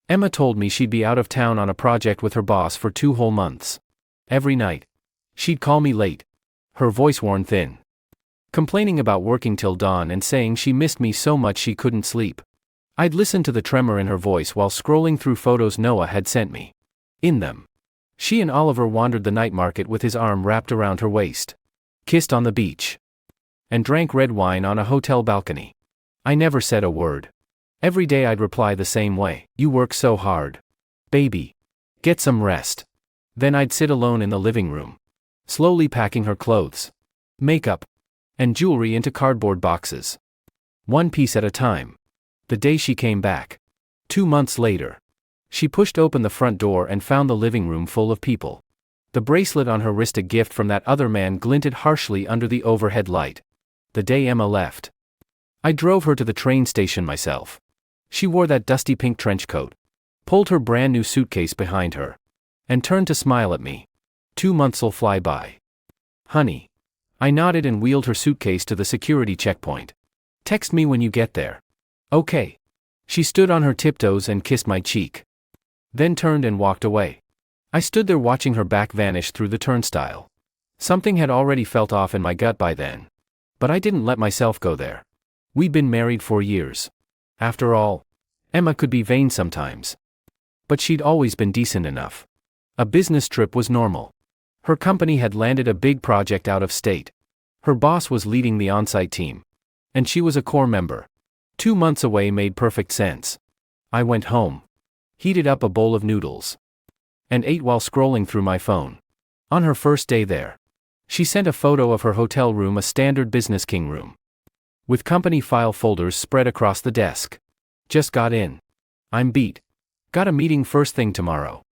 Emma told me she'd be out of town on a project with her boss for 2 whole months. Every night, she'd call me late, her voice worn thin, complaining about working till dawn and saying she missed me so much she couldn't sleep. I'd listen to the tremor in her voice while scrolling through photos Noah had sent me. In them, she and Oliver wandered the night market with his arm wrapped around her waist, kissed on the beach, and drank red wine on a hotel balcony. I never said a word. Every day I'd reply the same way, "You work so hard. Baby. Get some rest." Then I'd sit alone in the living room, slowly packing her clothes, makeup, and jewelry into cardboard boxes, one piece at a time. The day she came back, 2 months later, she pushed open the front door and found the living room full of people. The bracelet on her wrist, a gift from that other man, glinted harshly under the overhead light. The day Emma left, I drove her to the train station myself. She wore that dusty pink trench coat, pulled her brand new suitcase behind her, and turned to smile at me. 2 months'll fly by. Honey. I nodded and wheeled her suitcase to the security checkpoint. Text me when you get there. Okay. She stood on her tiptoes and kissed my cheek, then turned and walked away. I stood there watching her back vanish through the turnstile. Something had already felt off in my gut by then, but I didn't let myself go there. We'd been married for years. After all, Emma could be vain sometimes, but she'd always been decent enough. A business trip was normal. Her company had landed a big project out of state. Her boss was leading the on-site team, and she was a core member. 2 months away made perfect sense. I went home, heated up a bowl of noodles, and ate while scrolling through my phone. On her first day there, she sent a photo of her hotel room, a standard business king room, with company file folders spread across the desk. Just got in. I'm beat. Got a meeting first thing tomorrow.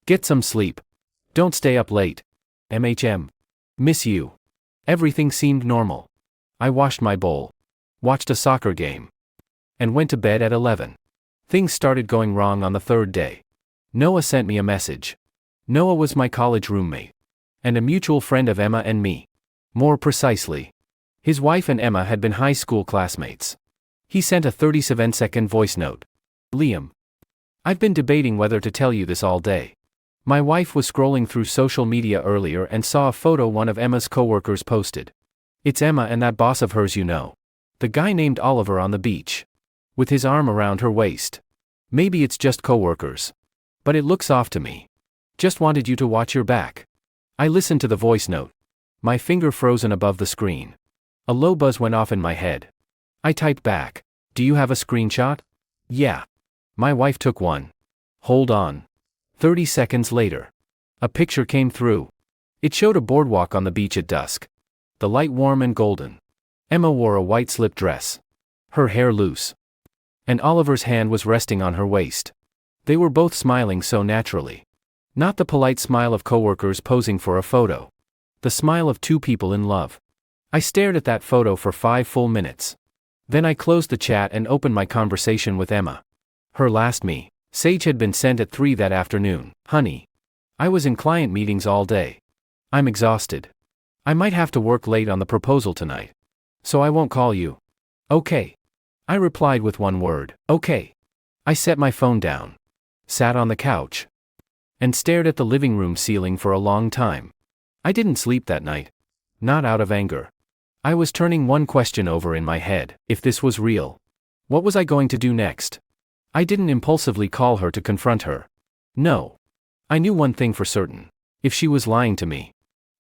Get some sleep. Don't stay up late. MHM. Miss you. Everything seemed normal. I washed my bowl, watched a soccer game, and went to bed at 11. Things started going wrong on the 3rd day. Noah sent me a message. Noah was my college roommate, and a mutual friend of Emma and me. More precisely, his wife and Emma had been high school classmates. He sent a 37-second voice note. Liam. I've been debating whether to tell you this all day. My wife was scrolling through social media earlier and saw a photo one of Emma's coworkers posted. It's Emma and that boss of hers, you know, the guy named Oliver, on the beach, with his arm around her waist. Maybe it's just coworkers, but it looks off to me. Just wanted you to watch your back. I listened to the voice note, my finger frozen above the screen. A low buzz went off in my head. I typed back, "Do you have a screenshot?" "Yeah." My wife took one. "Hold on." 30 seconds later, a picture came through. It showed a boardwalk on the beach at dusk, the light warm and golden. Emma wore a white slip dress, her hair loose, and Oliver's hand was resting on her waist. They were both smiling so naturally. Not the polite smile of coworkers posing for a photo. The smile of two people in love. I stared at that photo for 5 full minutes. Then I closed the chat and opened my conversation with Emma. Her last message had been sent at 3 that afternoon. "Honey, I was in client meetings all day. I'm exhausted. I might have to work late on the proposal tonight, so I won't call you." "Okay." I replied with one word, "Okay." I set my phone down, sat on the couch, and stared at the living room ceiling for a long time. I didn't sleep that night. Not out of anger. I was turning one question over in my head. If this was real, what was I going to do next? I didn't impulsively call her to confront her. No. I knew one thing for certain. If she was lying to me,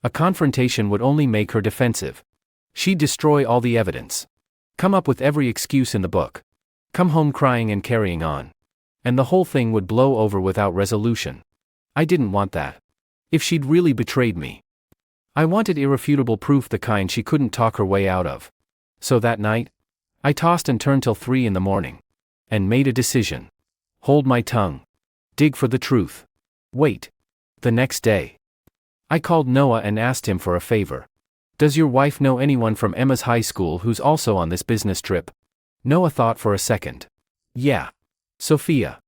a confrontation would only make her defensive. She'd destroy all the evidence, come up with every excuse in the book, come home crying and carrying on, and the whole thing would blow over without resolution. I didn't want that. If she'd really betrayed me, I wanted irrefutable proof, the kind she couldn't talk her way out of. So that night, I tossed and turned till 3 in the morning, and made a decision. Hold my tongue. Dig for the truth. Wait. The next day, I called Noah and asked him for a favor. "Does your wife know anyone from Emma's high school who's also on this business trip?" Noah thought for a second. "Yeah. Sophia.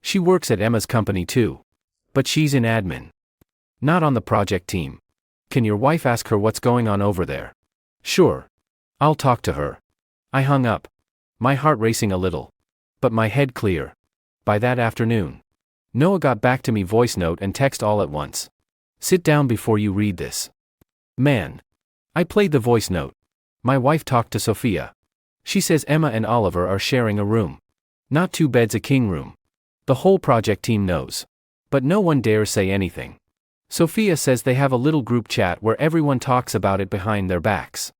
She works at Emma's company too, but she's in admin, not on the project team. Can your wife ask her what's going on over there?" "Sure. I'll talk to her." I hung up, my heart racing a little, but my head clear. By that afternoon, Noah got back to me voice note and text all at once. Sit down before you read this. Man. I played the voice note. My wife talked to Sophia. She says Emma and Oliver are sharing a room. Not 2 beds, a king room. The whole project team knows. But no one dares say anything. Sophia says they have a little group chat where everyone talks about it behind their backs.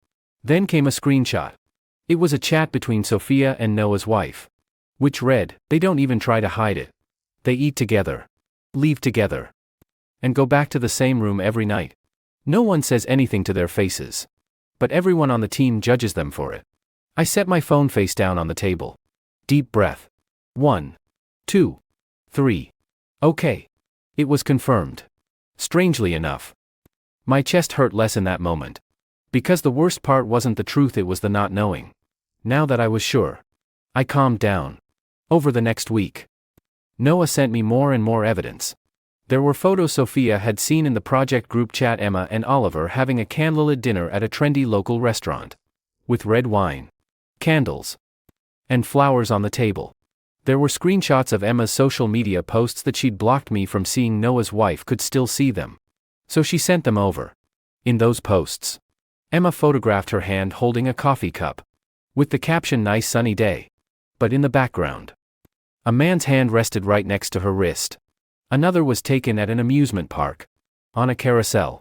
Then came a screenshot. It was a chat between Sophia and Noah's wife. Which read, they don't even try to hide it. They eat together. Leave together. And go back to the same room every night. No one says anything to their faces. But everyone on the team judges them for it. I set my phone face down on the table. Deep breath. 1, 2, 3. Okay. It was confirmed. Strangely enough. My chest hurt less in that moment. Because the worst part wasn't the truth, it was the not knowing. Now that I was sure, I calmed down. Over the next week, Noah sent me more and more evidence. There were photos Sophia had seen in the project group chat, Emma and Oliver having a candlelit dinner at a trendy local restaurant. With red wine, candles, and flowers on the table. There were screenshots of Emma's social media posts that she'd blocked me from seeing. Noah's wife could still see them. So she sent them over. In those posts, Emma photographed her hand holding a coffee cup. With the caption, "Nice sunny day." But in the background, a man's hand rested right next to her wrist. Another was taken at an amusement park. On a carousel.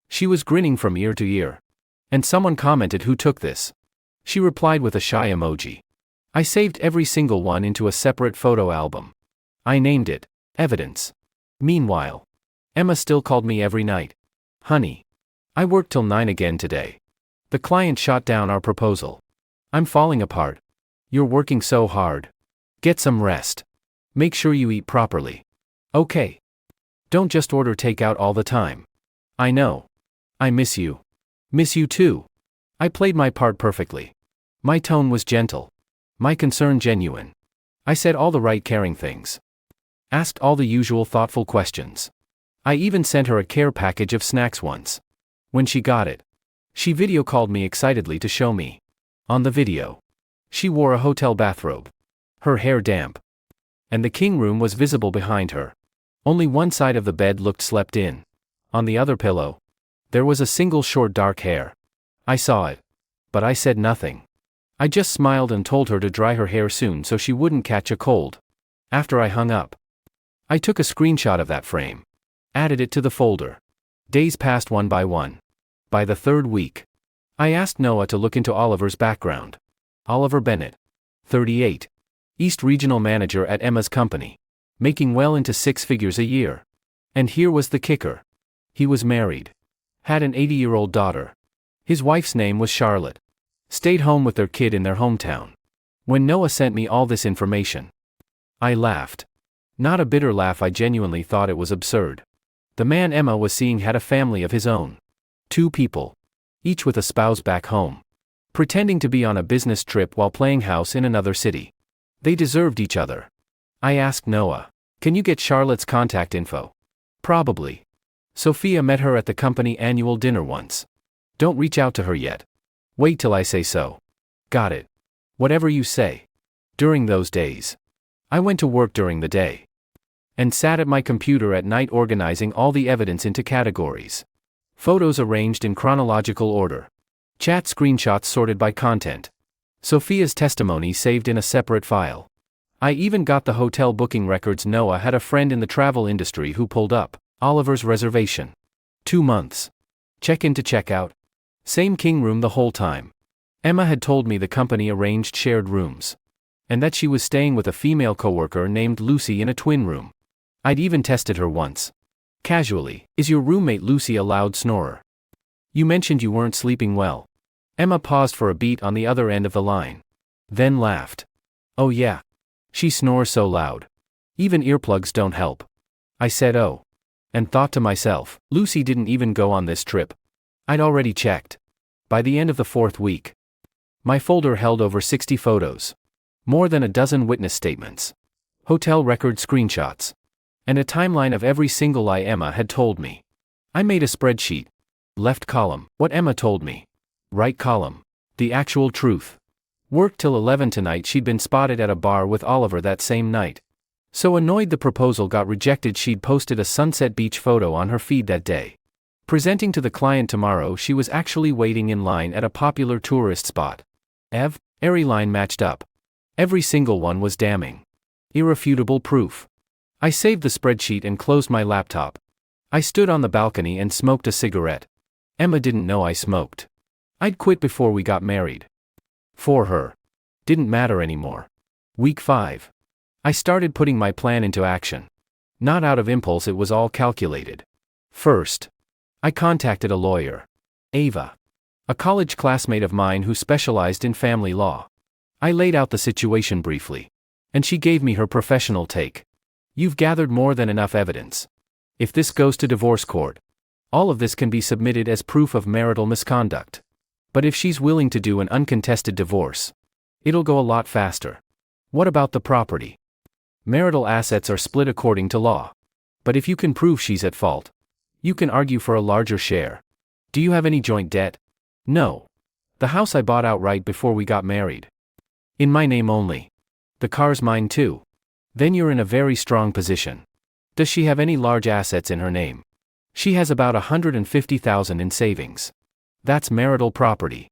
She was grinning from ear to ear. And someone commented, "Who took this?" She replied with a shy emoji. I saved every single one into a separate photo album. I named it Evidence. Meanwhile, Emma still called me every night. "Honey, I worked till 9 again today. The client shot down our proposal. I'm falling apart. You're working so hard. Get some rest. Make sure you eat properly. Okay. Don't just order takeout all the time. I know. I miss you. Miss you too." I played my part perfectly. My tone was gentle. My concern genuine. I said all the right caring things. Asked all the usual thoughtful questions. I even sent her a care package of snacks once. When she got it, she video called me excitedly to show me. On the video, she wore a hotel bathrobe. Her hair damp. And the king room was visible behind her. Only one side of the bed looked slept in. On the other pillow, there was a single short dark hair. I saw it. But I said nothing. I just smiled and told her to dry her hair soon so she wouldn't catch a cold. After I hung up, I took a screenshot of that frame. Added it to the folder. Days passed one by one. By the 3rd week, I asked Noah to look into Oliver's background. Oliver Bennett. 38. East Regional Manager at Emma's company. Making well into 6 figures a year. And here was the kicker. He was married. Had an 80-year-old daughter. His wife's name was Charlotte. Stayed home with their kid in their hometown. When Noah sent me all this information, I laughed. Not a bitter laugh, I genuinely thought it was absurd. The man Emma was seeing had a family of his own. 2 people. Each with a spouse back home. Pretending to be on a business trip while playing house in another city. They deserved each other. I asked Noah, "Can you get Charlotte's contact info?" "Probably. Sophia met her at the company annual dinner once. Don't reach out to her yet. Wait till I say so." "Got it. Whatever you say." During those days, I went to work during the day. And sat at my computer at night organizing all the evidence into categories. Photos arranged in chronological order. Chat screenshots sorted by content. Sophia's testimony saved in a separate file. I even got the hotel booking records. Noah had a friend in the travel industry who pulled up Oliver's reservation. 2 months. Check-in to check-out. Same king room the whole time. Emma had told me the company arranged shared rooms. And that she was staying with a female coworker named Lucy in a twin room. I'd even tested her once. Casually, "Is your roommate Lucy a loud snorer? You mentioned you weren't sleeping well." Emma paused for a beat on the other end of the line. Then laughed. "Oh yeah. She snores so loud. Even earplugs don't help." I said oh. And thought to myself, Lucy didn't even go on this trip. I'd already checked. By the end of the 4th week, my folder held over 60 photos. More than a dozen witness statements. Hotel record screenshots. And a timeline of every single lie Emma had told me. I made a spreadsheet. Left column, what Emma told me. Right column, the actual truth. Worked till 11 tonight. She'd been spotted at a bar with Oliver that same night. So annoyed the proposal got rejected, she'd posted a sunset beach photo on her feed that day. Presenting to the client tomorrow, she was actually waiting in line at a popular tourist spot. Every line matched up. Every single one was damning. Irrefutable proof. I saved the spreadsheet and closed my laptop. I stood on the balcony and smoked a cigarette. Emma didn't know I smoked. I'd quit before we got married. For her. Didn't matter anymore. Week 5. I started putting my plan into action. Not out of impulse, it was all calculated. First, I contacted a lawyer. Ava. A college classmate of mine who specialized in family law. I laid out the situation briefly. And she gave me her professional take. You've gathered more than enough evidence. If this goes to divorce court, all of this can be submitted as proof of marital misconduct. But if she's willing to do an uncontested divorce, it'll go a lot faster. What about the property? Marital assets are split according to law. But if you can prove she's at fault, you can argue for a larger share. Do you have any joint debt? No. The house I bought outright before we got married. In my name only. The car's mine too. Then you're in a very strong position. Does she have any large assets in her name? She has about $150,000 in savings. That's marital property.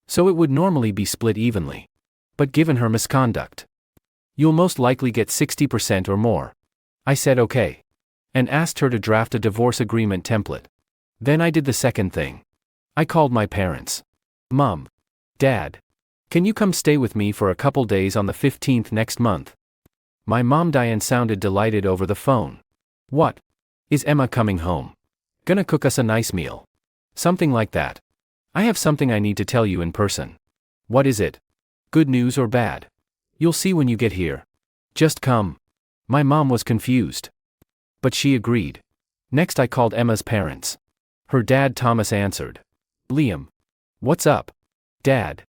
So it would normally be split evenly. But given her misconduct, you'll most likely get 60% or more. I said okay. And asked her to draft a divorce agreement template. Then I did the second thing. I called my parents. Mom. Dad. Can you come stay with me for a couple days on the 15th next month? My mom Diane sounded delighted over the phone. What? Is Emma coming home? Gonna cook us a nice meal? Something like that. I have something I need to tell you in person. What is it? Good news or bad? You'll see when you get here. Just come. My mom was confused. But she agreed. Next I called Emma's parents. Her dad Thomas answered. Liam. What's up? Dad.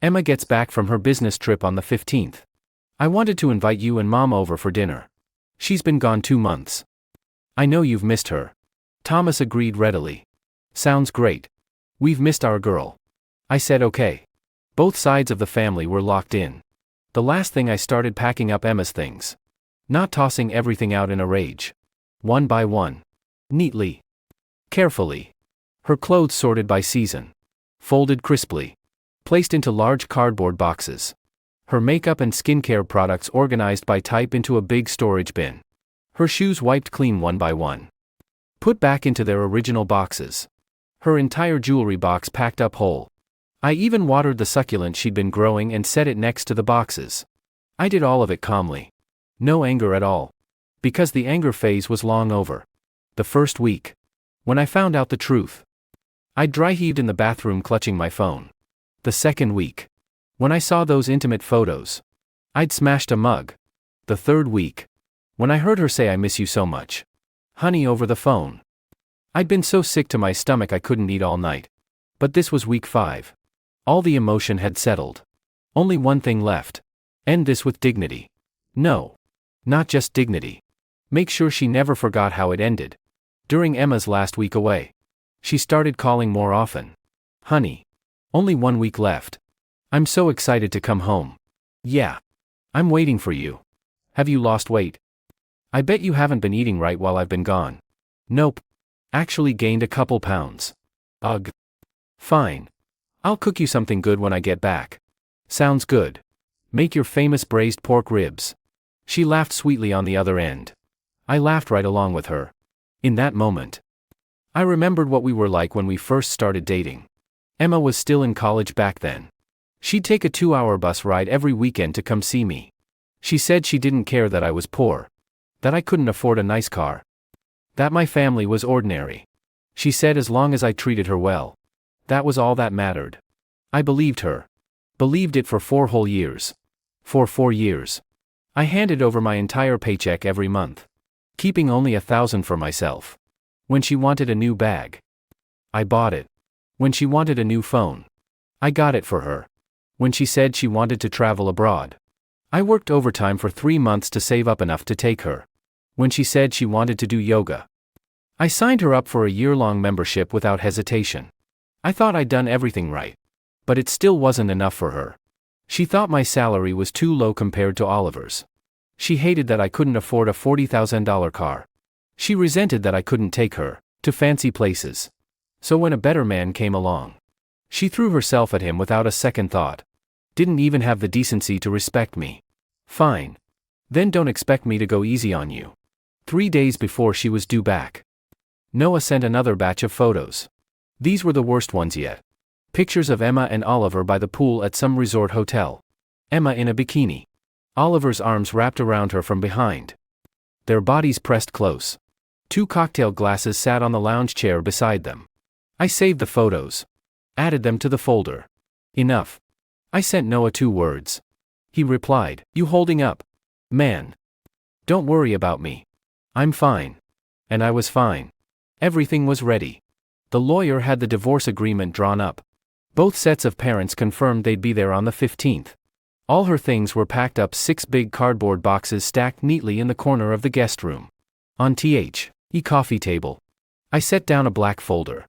Emma gets back from her business trip on the 15th. I wanted to invite you and Mom over for dinner. She's been gone 2 months. I know you've missed her. Thomas agreed readily. Sounds great. We've missed our girl. I said okay. Both sides of the family were locked in. The last thing I started packing up Emma's things. Not tossing everything out in a rage. One by one. Neatly. Carefully. Her clothes sorted by season. Folded crisply. Placed into large cardboard boxes. Her makeup and skincare products organized by type into a big storage bin. Her shoes wiped clean one by one. Put back into their original boxes. Her entire jewelry box packed up whole. I even watered the succulent she'd been growing and set it next to the boxes. I did all of it calmly. No anger at all. Because the anger phase was long over. The first week. When I found out the truth. I dry heaved in the bathroom clutching my phone. The second week. When I saw those intimate photos. I'd smashed a mug. The third week. When I heard her say I miss you so much. Honey over the phone. I'd been so sick to my stomach I couldn't eat all night. But this was week 5. All the emotion had settled. Only one thing left. End this with dignity. No. Not just dignity. Make sure she never forgot how it ended. During Emma's last week away. She started calling more often. Honey. Only 1 week left. I'm so excited to come home. Yeah. I'm waiting for you. Have you lost weight? I bet you haven't been eating right while I've been gone. Nope. Actually gained a couple pounds. Ugh. Fine. I'll cook you something good when I get back. Sounds good. Make your famous braised pork ribs. She laughed sweetly on the other end. I laughed right along with her. In that moment, I remembered what we were like when we first started dating. Emma was still in college back then. She'd take a 2-hour bus ride every weekend to come see me. She said she didn't care that I was poor. That I couldn't afford a nice car. That my family was ordinary. She said as long as I treated her well. That was all that mattered. I believed her. Believed it for 4 whole years. For 4 years. I handed over my entire paycheck every month. Keeping only $1,000 for myself. When she wanted a new bag, I bought it. When she wanted a new phone, I got it for her. When she said she wanted to travel abroad, I worked overtime for 3 months to save up enough to take her. When she said she wanted to do yoga, I signed her up for a year-long membership without hesitation. I thought I'd done everything right. But it still wasn't enough for her. She thought my salary was too low compared to Oliver's. She hated that I couldn't afford a $40,000 car. She resented that I couldn't take her to fancy places. So when a better man came along, she threw herself at him without a second thought. Didn't even have the decency to respect me. Fine. Then don't expect me to go easy on you. 3 days before she was due back, Noah sent another batch of photos. These were the worst ones yet. Pictures of Emma and Oliver by the pool at some resort hotel. Emma in a bikini. Oliver's arms wrapped around her from behind. Their bodies pressed close. 2 cocktail glasses sat on the lounge chair beside them. I saved the photos. Added them to the folder. Enough. I sent Noah 2 words. He replied, "You holding up? Man. Don't worry about me. I'm fine." And I was fine. Everything was ready. The lawyer had the divorce agreement drawn up. Both sets of parents confirmed they'd be there on the 15th. All her things were packed up 6 big cardboard boxes stacked neatly in the corner of the guest room. On the coffee table, I set down a black folder.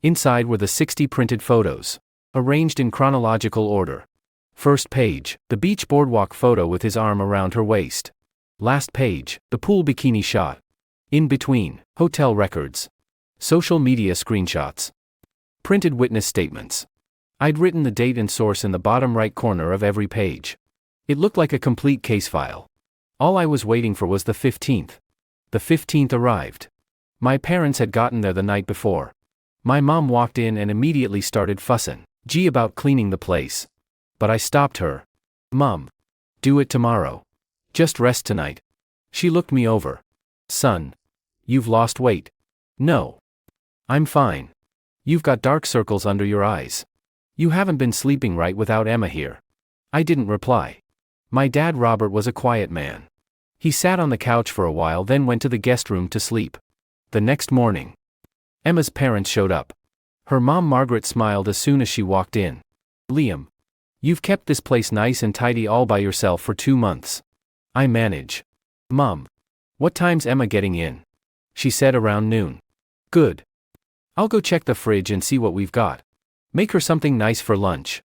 Inside were the 60 printed photos, arranged in chronological order. First page, the beach boardwalk photo with his arm around her waist. Last page, the pool bikini shot. In between, hotel records. Social media screenshots. Printed witness statements. I'd written the date and source in the bottom right corner of every page. It looked like a complete case file. All I was waiting for was the 15th. The 15th arrived. My parents had gotten there the night before. My mom walked in and immediately started fussing about cleaning the place. But I stopped her. "Mom. Do it tomorrow. Just rest tonight." She looked me over. "Son. You've lost weight." "No. I'm fine. You've got dark circles under your eyes. You haven't been sleeping right without Emma here." I didn't reply. My dad Robert was a quiet man. He sat on the couch for a while, then went to the guest room to sleep. The next morning, Emma's parents showed up. Her mom Margaret smiled as soon as she walked in. "Liam. You've kept this place nice and tidy all by yourself for 2 months." "I manage." "Mom. What time's Emma getting in?" She said around noon. "Good. I'll go check the fridge and see what we've got. Make her something nice for lunch."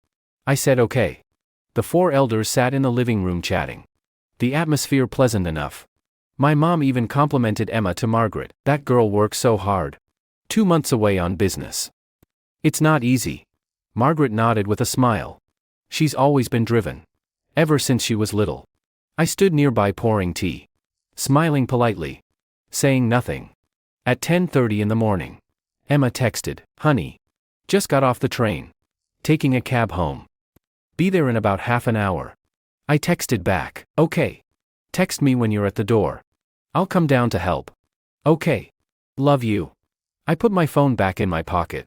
I said okay. The 4 elders sat in the living room chatting. The atmosphere pleasant enough. My mom even complimented Emma to Margaret. "That girl works so hard. 2 months away on business. It's not easy." Margaret nodded with a smile. "She's always been driven. Ever since she was little." I stood nearby pouring tea. Smiling politely. Saying nothing. At 10:30 in the morning, Emma texted, "Honey. Just got off the train. Taking a cab home. Be there in about half an hour." I texted back, "Okay. Text me when you're at the door. I'll come down to help." "Okay. Love you." I put my phone back in my pocket.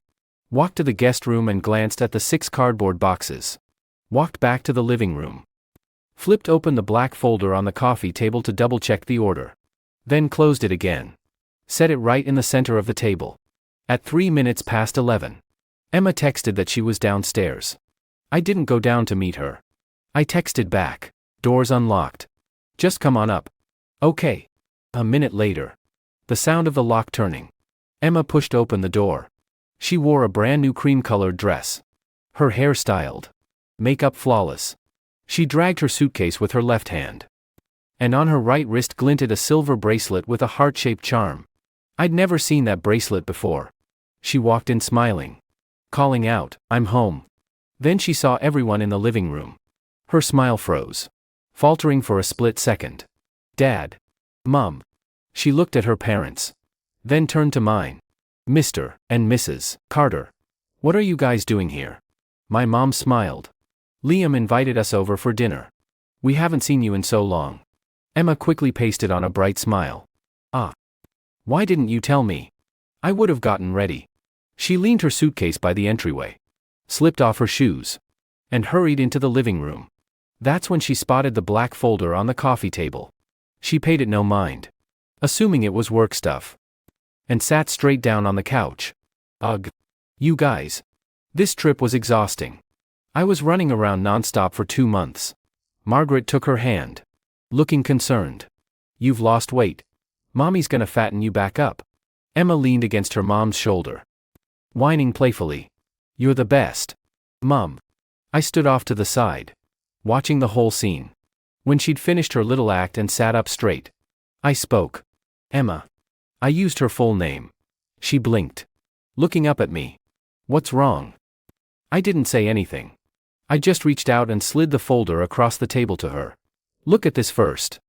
Walked to the guest room and glanced at the 6 cardboard boxes. Walked back to the living room. Flipped open the black folder on the coffee table to double-check the order. Then closed it again. Set it right in the center of the table. At 3 minutes past 11. Emma texted that she was downstairs. I didn't go down to meet her. I texted back, "Door's unlocked. Just come on up." "Okay." A minute later. The sound of the lock turning. Emma pushed open the door. She wore a brand new cream-colored dress. Her hair styled. Makeup flawless. She dragged her suitcase with her left hand. And on her right wrist glinted a silver bracelet with a heart-shaped charm. I'd never seen that bracelet before. She walked in smiling. Calling out, "I'm home." Then she saw everyone in the living room. Her smile froze. Faltering for a split second. "Dad. Mom." She looked at her parents. Then turned to mine. "Mr. and Mrs. Carter. What are you guys doing here?" My mom smiled. "Liam invited us over for dinner. We haven't seen you in so long." Emma quickly pasted on a bright smile. "Ah. Why didn't you tell me? I would have gotten ready." She leaned her suitcase by the entryway. Slipped off her shoes. And hurried into the living room. That's when she spotted the black folder on the coffee table. She paid it no mind. Assuming it was work stuff. And sat straight down on the couch. Ugh. You guys. This trip was exhausting. I was running around nonstop for 2 months. Margaret took her hand. Looking concerned. "You've lost weight. Mommy's gonna fatten you back up." Emma leaned against her mom's shoulder. Whining playfully. "You're the best. Mom." I stood off to the side. Watching the whole scene. When she'd finished her little act and sat up straight, I spoke. Emma. I used her full name. She blinked, looking up at me. What's wrong? I didn't say anything. I just reached out and slid the folder across the table to her. Look at this first.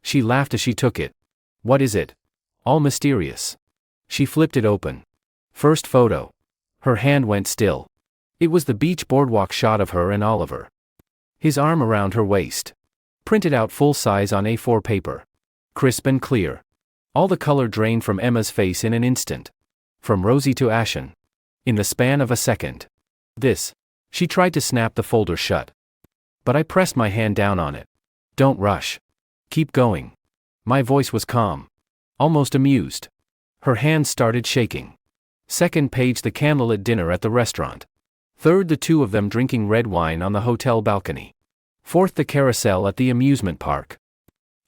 She laughed as she took it. What is it? All mysterious. She flipped it open. First photo. Her hand went still. It was the beach boardwalk shot of her and Oliver. His arm around her waist. Printed out full size on A4 paper. Crisp and clear. All the color drained from Emma's face in an instant. From rosy to ashen. In the span of a second. This. She tried to snap the folder shut. But I pressed my hand down on it. Don't rush. Keep going. My voice was calm. Almost amused. Her hands started shaking. Second page, the candlelit dinner at the restaurant. Third, the two of them drinking red wine on the hotel balcony. Fourth, the carousel at the amusement park.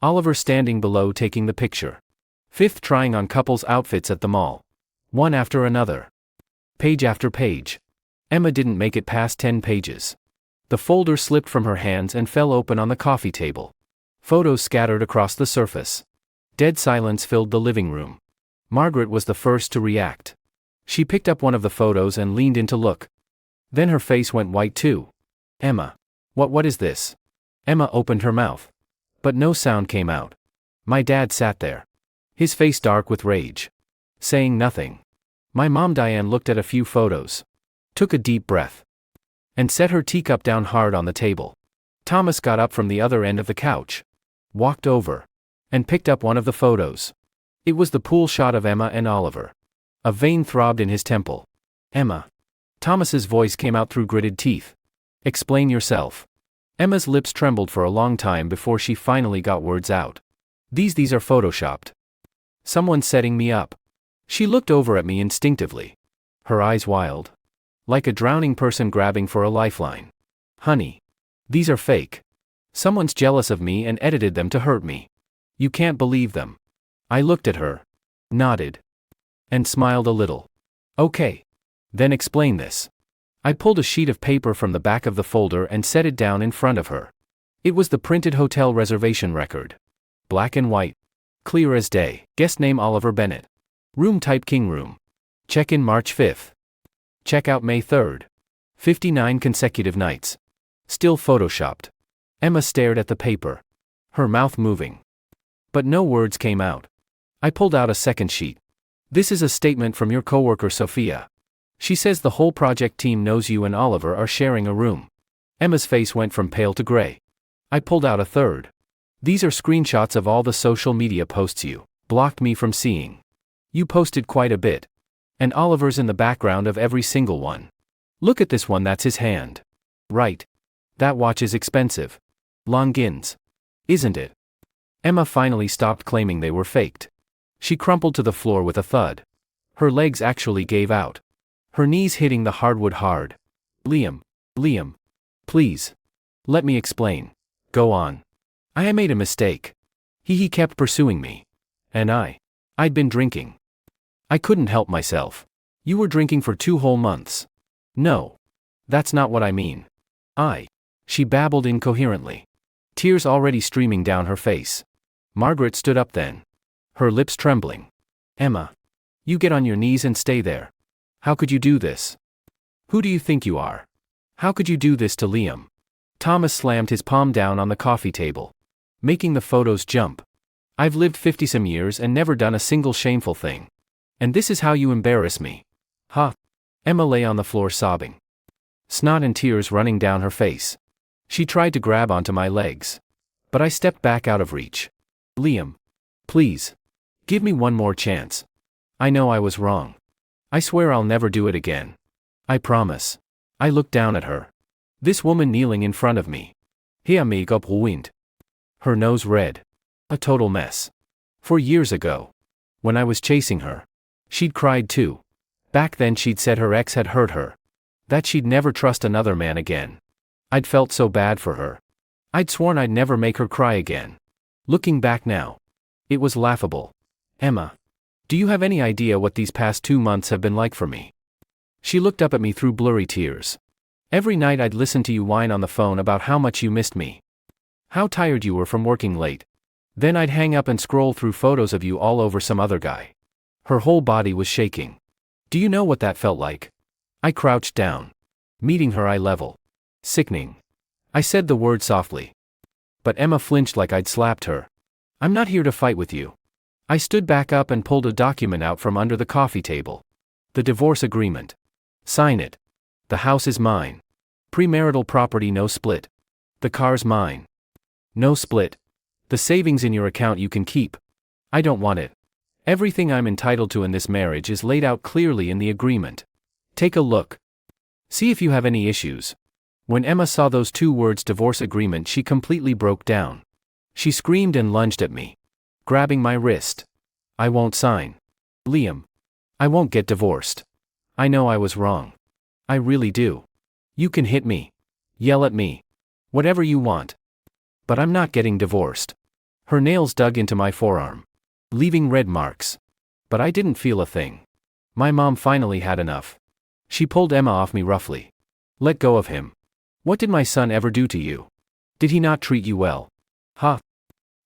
Oliver standing below taking the picture. Fifth, trying on couples' outfits at the mall. One after another. Page after page. Emma didn't make it past 10 pages. The folder slipped from her hands and fell open on the coffee table. Photos scattered across the surface. Dead silence filled the living room. Margaret was the first to react. She picked up one of the photos and leaned in to look. Then her face went white too. Emma. What is this? Emma opened her mouth. But no sound came out. My dad sat there. His face dark with rage. Saying nothing. My mom Diane looked at a few photos. Took a deep breath. And set her teacup down hard on the table. Thomas got up from the other end of the couch. Walked over. And picked up one of the photos. It was the pool shot of Emma and Oliver. A vein throbbed in his temple. Emma. Thomas's voice came out through gritted teeth. Explain yourself. Emma's lips trembled for a long time before she finally got words out. These are photoshopped. Someone's setting me up. She looked over at me instinctively. Her eyes wild. Like a drowning person grabbing for a lifeline. Honey. These are fake. Someone's jealous of me and edited them to hurt me. You can't believe them. I looked at her. Nodded. And smiled a little. Okay. Then explain this. I pulled a sheet of paper from the back of the folder and set it down in front of her. It was the printed hotel reservation record. Black and white. Clear as day. Guest name Oliver Bennett. Room type king room. Check-in March 5th. Check-out May 3rd. 59 consecutive nights. Still photoshopped. Emma stared at the paper. Her mouth moving. But no words came out. I pulled out a second sheet. This is a statement from your coworker Sophia. She says the whole project team knows you and Oliver are sharing a room. Emma's face went from pale to gray. I pulled out a third. These are screenshots of all the social media posts you blocked me from seeing. You posted quite a bit. And Oliver's in the background of every single one. Look at this one, that's his hand. Right. That watch is expensive. Longines. Isn't it? Emma finally stopped claiming they were faked. She crumpled to the floor with a thud. Her legs actually gave out. Her knees hitting the hardwood hard. Liam. Please. Let me explain. Go on. I made a mistake. He kept pursuing me. And I'd been drinking. I couldn't help myself. You were drinking for 2 whole months. No. That's not what I mean. She babbled incoherently. Tears already streaming down her face. Margaret stood up then. Her lips trembling. Emma. You get on your knees and stay there. How could you do this? Who do you think you are? How could you do this to Liam? Thomas slammed his palm down on the coffee table. Making the photos jump. I've lived 50-some years and never done a single shameful thing. And this is how you embarrass me. Huh? Emma lay on the floor sobbing. Snot and tears running down her face. She tried to grab onto my legs. But I stepped back out of reach. Liam. Please. Give me one more chance. I know I was wrong. I swear I'll never do it again. I promise. I looked down at her. This woman kneeling in front of me. Her makeup ruined. Her nose red. A total mess. 4 years ago. When I was chasing her. She'd cried too. Back then she'd said her ex had hurt her. That she'd never trust another man again. I'd felt so bad for her. I'd sworn I'd never make her cry again. Looking back now. It was laughable. Emma. Do you have any idea what these past 2 months have been like for me? She looked up at me through blurry tears. Every night I'd listen to you whine on the phone about how much you missed me. How tired you were from working late. Then I'd hang up and scroll through photos of you all over some other guy. Her whole body was shaking. Do you know what that felt like? I crouched down. Meeting her eye level. Sickening. I said the word softly. But Emma flinched like I'd slapped her. I'm not here to fight with you. I stood back up and pulled a document out from under the coffee table. The divorce agreement. Sign it. The house is mine. Premarital property, no split. The car's mine. No split. The savings in your account you can keep. I don't want it. Everything I'm entitled to in this marriage is laid out clearly in the agreement. Take a look. See if you have any issues. When Emma saw those two words, divorce agreement, she completely broke down. She screamed and lunged at me, grabbing my wrist. I won't sign. Liam. I won't get divorced. I know I was wrong. I really do. You can hit me. Yell at me. Whatever you want. But I'm not getting divorced. Her nails dug into my forearm, leaving red marks. But I didn't feel a thing. My mom finally had enough. She pulled Emma off me roughly. Let go of him. What did my son ever do to you? Did he not treat you well? Huh?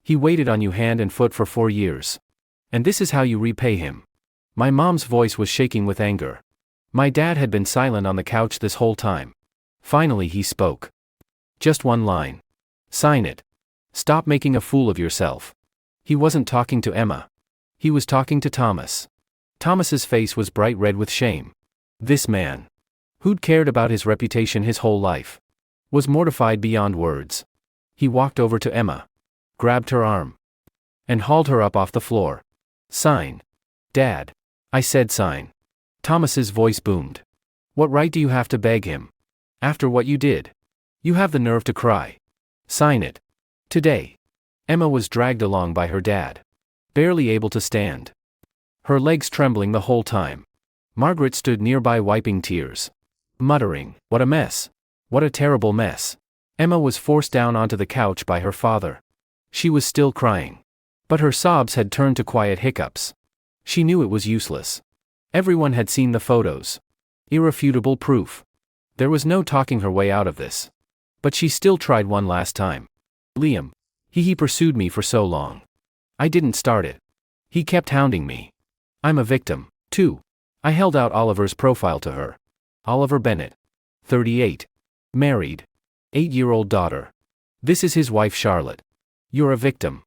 He waited on you hand and foot for 4 years. And this is how you repay him. My mom's voice was shaking with anger. My dad had been silent on the couch this whole time. Finally he spoke. Just one line. Sign it. Stop making a fool of yourself. He wasn't talking to Emma. He was talking to Thomas. Thomas's face was bright red with shame. This man, who'd cared about his reputation his whole life, was mortified beyond words. He walked over to Emma, grabbed her arm, and hauled her up off the floor. Sign. Dad. I said sign. Thomas's voice boomed. What right do you have to beg him? After what you did? You have the nerve to cry. Sign it. Today. Emma was dragged along by her dad, barely able to stand, her legs trembling the whole time. Margaret stood nearby wiping tears, muttering, "What a mess. What a terrible mess." Emma was forced down onto the couch by her father. She was still crying, but her sobs had turned to quiet hiccups. She knew it was useless. Everyone had seen the photos. Irrefutable proof. There was no talking her way out of this. But she still tried one last time. Liam. He pursued me for so long. I didn't start it. He kept hounding me. I'm a victim, too. I held out Oliver's profile to her. Oliver Bennett. 38. Married. 8-year-old daughter. This is his wife Charlotte. You're a victim.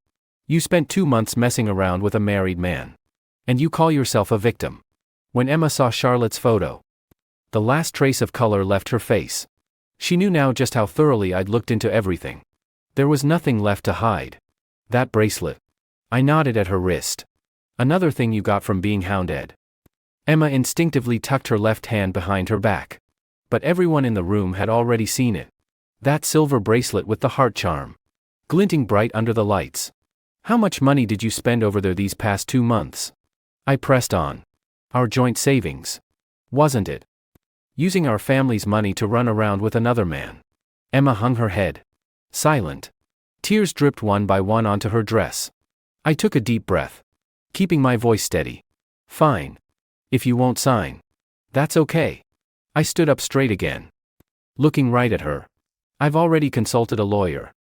You spent 2 months messing around with a married man. And you call yourself a victim. When Emma saw Charlotte's photo, the last trace of color left her face. She knew now just how thoroughly I'd looked into everything. There was nothing left to hide. That bracelet. I nodded at her wrist. Another thing you got from being hounded. Emma instinctively tucked her left hand behind her back. But everyone in the room had already seen it. That silver bracelet with the heart charm, glinting bright under the lights. How much money did you spend over there these past 2 months? I pressed on. Our joint savings. Wasn't it? Using our family's money to run around with another man. Emma hung her head. Silent. Tears dripped one by one onto her dress. I took a deep breath, keeping my voice steady. Fine. If you won't sign. That's okay. I stood up straight again, looking right at her. I've already consulted a lawyer.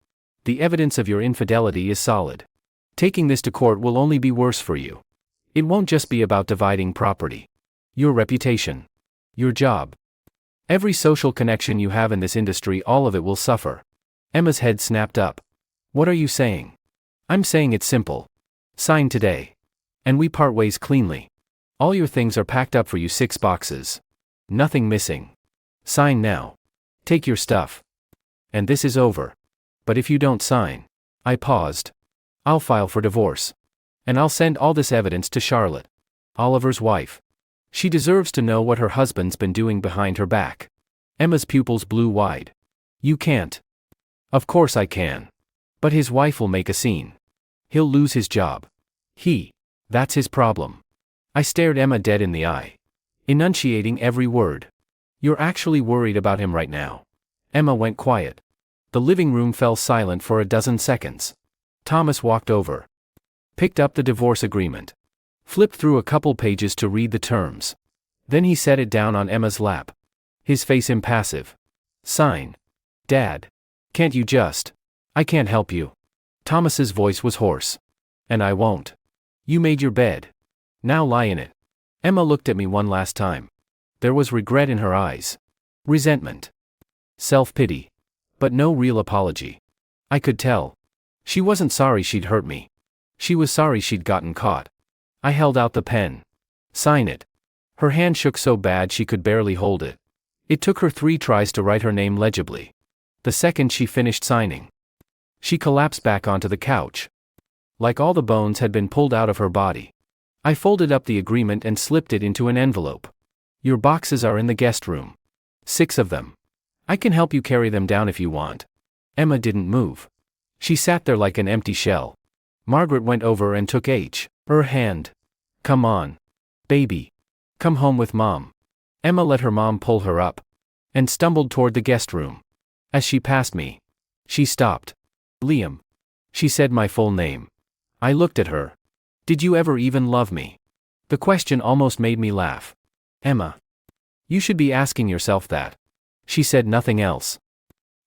The evidence of your infidelity is solid. Taking this to court will only be worse for you. It won't just be about dividing property. Your reputation. Your job. Every social connection you have in this industry, all of it will suffer. Emma's head snapped up. What are you saying? I'm saying it's simple. Sign today. And we part ways cleanly. All your things are packed up for you, 6 boxes. Nothing missing. Sign now. Take your stuff. And this is over. But if you don't sign, I paused. I'll file for divorce. And I'll send all this evidence to Charlotte, Oliver's wife. She deserves to know what her husband's been doing behind her back. Emma's pupils blew wide. You can't. Of course I can. But his wife will make a scene. He'll lose his job. That's his problem. I stared Emma dead in the eye, enunciating every word. You're actually worried about him right now. Emma went quiet. The living room fell silent for a dozen seconds. Thomas walked over, picked up the divorce agreement, flipped through a couple pages to read the terms. Then he set it down on Emma's lap, his face impassive. Sign. Dad. Can't you just? I can't help you. Thomas's voice was hoarse. And I won't. You made your bed. Now lie in it. Emma looked at me one last time. There was regret in her eyes. Resentment. Self-pity. But no real apology. I could tell. She wasn't sorry she'd hurt me. She was sorry she'd gotten caught. I held out the pen. Sign it. Her hand shook so bad she could barely hold it. It took her 3 tries to write her name legibly. The second she finished signing, she collapsed back onto the couch. Like all the bones had been pulled out of her body. I folded up the agreement and slipped it into an envelope. Your boxes are in the guest room. 6 of them. I can help you carry them down if you want. Emma didn't move. She sat there like an empty shell. Margaret went over and took her hand. Come on. Baby. Come home with Mom. Emma let her mom pull her up. And stumbled toward the guest room. As she passed me, she stopped. Liam. She said my full name. I looked at her. Did you ever even love me? The question almost made me laugh. Emma. You should be asking yourself that. She said nothing else.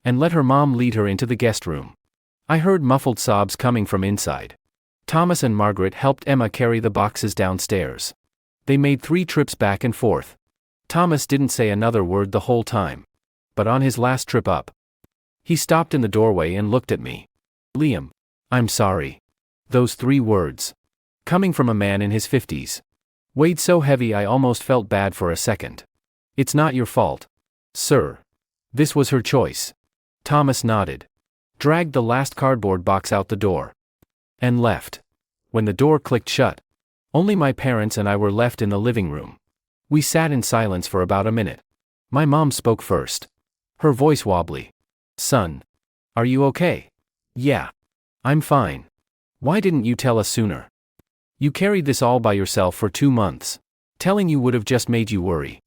And let her mom lead her into the guest room. I heard muffled sobs coming from inside. Thomas and Margaret helped Emma carry the boxes downstairs. They made 3 trips back and forth. Thomas didn't say another word the whole time. But on his last trip up, he stopped in the doorway and looked at me. Liam. I'm sorry. Those 3 words. Coming from a man in his 50s. Weighed so heavy I almost felt bad for a second. It's not your fault, sir. This was her choice. Thomas nodded. Dragged the last cardboard box out the door. And left. When the door clicked shut, only my parents and I were left in the living room. We sat in silence for about a minute. My mom spoke first. Her voice wobbly. Son. Are you okay? Yeah. I'm fine. Why didn't you tell us sooner? You carried this all by yourself for 2 months. Telling you would have just made you worry.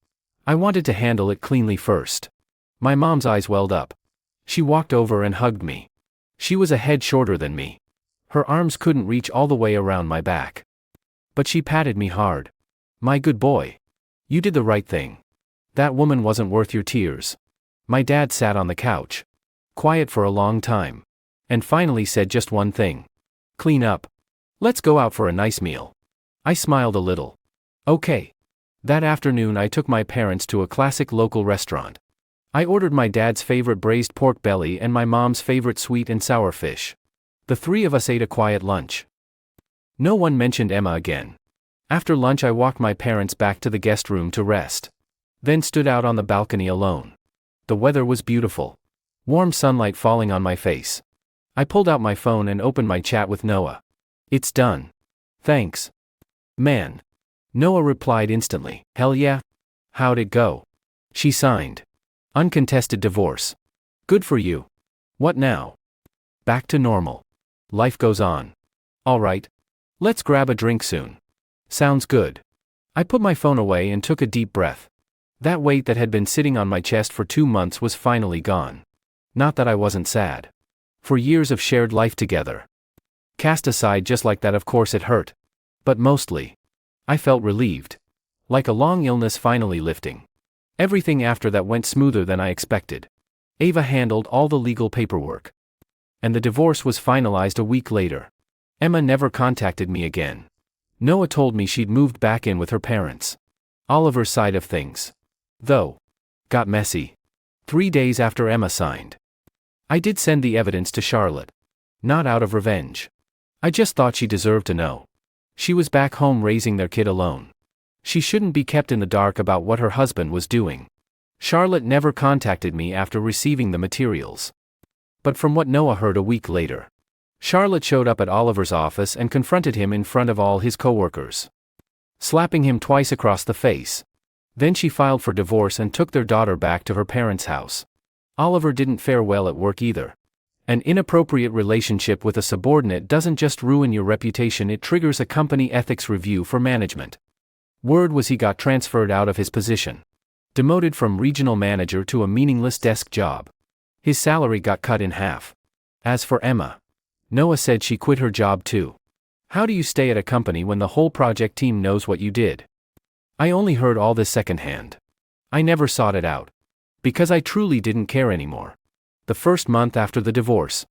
I wanted to handle it cleanly first. My mom's eyes welled up. She walked over and hugged me. She was a head shorter than me. Her arms couldn't reach all the way around my back. But she patted me hard. My good boy. You did the right thing. That woman wasn't worth your tears. My dad sat on the couch. Quiet for a long time. And finally said just one thing. Clean up. Let's go out for a nice meal. I smiled a little. Okay. That afternoon I took my parents to a classic local restaurant. I ordered my dad's favorite braised pork belly and my mom's favorite sweet and sour fish. The 3 of us ate a quiet lunch. No one mentioned Emma again. After lunch I walked my parents back to the guest room to rest. Then stood out on the balcony alone. The weather was beautiful. Warm sunlight falling on my face. I pulled out my phone and opened my chat with Noah. It's done. Thanks. Man. Noah replied instantly. Hell yeah. How'd it go? She signed. Uncontested divorce. Good for you. What now? Back to normal. Life goes on. All right. Let's grab a drink soon. Sounds good. I put my phone away and took a deep breath. That weight that had been sitting on my chest for 2 months was finally gone. Not that I wasn't sad. For years of shared life together. Cast aside just like that, of course it hurt. But mostly, I felt relieved. Like a long illness finally lifting. Everything after that went smoother than I expected. Ava handled all the legal paperwork. And the divorce was finalized a week later. Emma never contacted me again. Noah told me she'd moved back in with her parents. Oliver's side of things, though, got messy. 3 days after Emma signed, I did send the evidence to Charlotte. Not out of revenge. I just thought she deserved to know. She was back home raising their kid alone. She shouldn't be kept in the dark about what her husband was doing. Charlotte never contacted me after receiving the materials. But from what Noah heard a week later, Charlotte showed up at Oliver's office and confronted him in front of all his coworkers, slapping him twice across the face. Then she filed for divorce and took their daughter back to her parents' house. Oliver didn't fare well at work either. An inappropriate relationship with a subordinate doesn't just ruin your reputation, it triggers a company ethics review for management. Word was he got transferred out of his position. Demoted from regional manager to a meaningless desk job. His salary got cut in half. As for Emma, Noah said she quit her job too. How do you stay at a company when the whole project team knows what you did? I only heard all this secondhand. I never sought it out. Because I truly didn't care anymore. The first month after the divorce,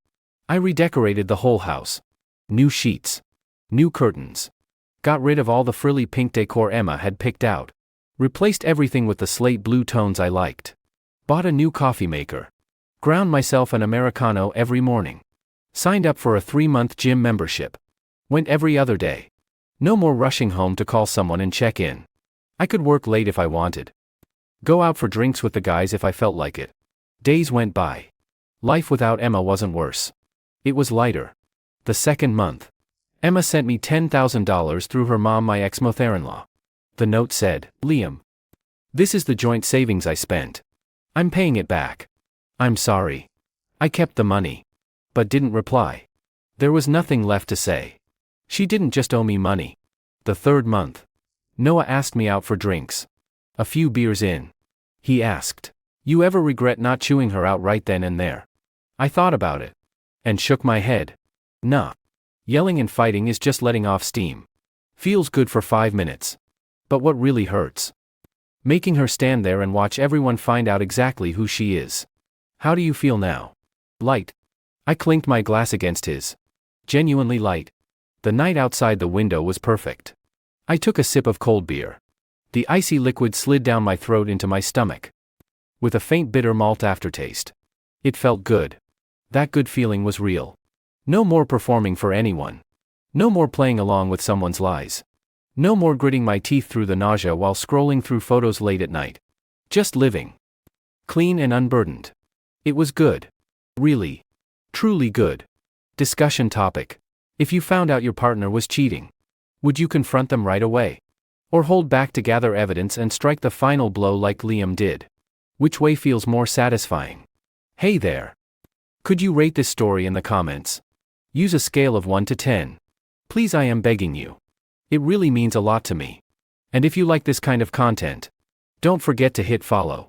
I redecorated the whole house. New sheets. New curtains. Got rid of all the frilly pink decor Emma had picked out. Replaced everything with the slate blue tones I liked. Bought a new coffee maker. Ground myself an Americano every morning. Signed up for a 3-month gym membership. Went every other day. No more rushing home to call someone and check in. I could work late if I wanted. Go out for drinks with the guys if I felt like it. Days went by. Life without Emma wasn't worse. It was lighter. The second month. Emma sent me $10,000 through her mom, my ex-mother-in-law. The note said, "Liam, this is the joint savings I spent. I'm paying it back. I'm sorry. I kept the money." But didn't reply. There was nothing left to say. She didn't just owe me money. The third month. Noah asked me out for drinks. A few beers in. He asked, "You ever regret not chewing her out right then and there?" I thought about it. And shook my head. Nah. Yelling and fighting is just letting off steam. Feels good for 5 minutes. But what really hurts? Making her stand there and watch everyone find out exactly who she is. How do you feel now? Light. I clinked my glass against his. Genuinely light. The night outside the window was perfect. I took a sip of cold beer. The icy liquid slid down my throat into my stomach. With a faint bitter malt aftertaste. It felt good. That good feeling was real. No more performing for anyone. No more playing along with someone's lies. No more gritting my teeth through the nausea while scrolling through photos late at night. Just living. Clean and unburdened. It was good. Really. Truly good. Discussion topic. If you found out your partner was cheating, would you confront them right away? Or hold back to gather evidence and strike the final blow like Liam did? Which way feels more satisfying? Hey there. Could you rate this story in the comments? Use a scale of 1 to 10. Please, I am begging you. It really means a lot to me. And if you like this kind of content, don't forget to hit follow.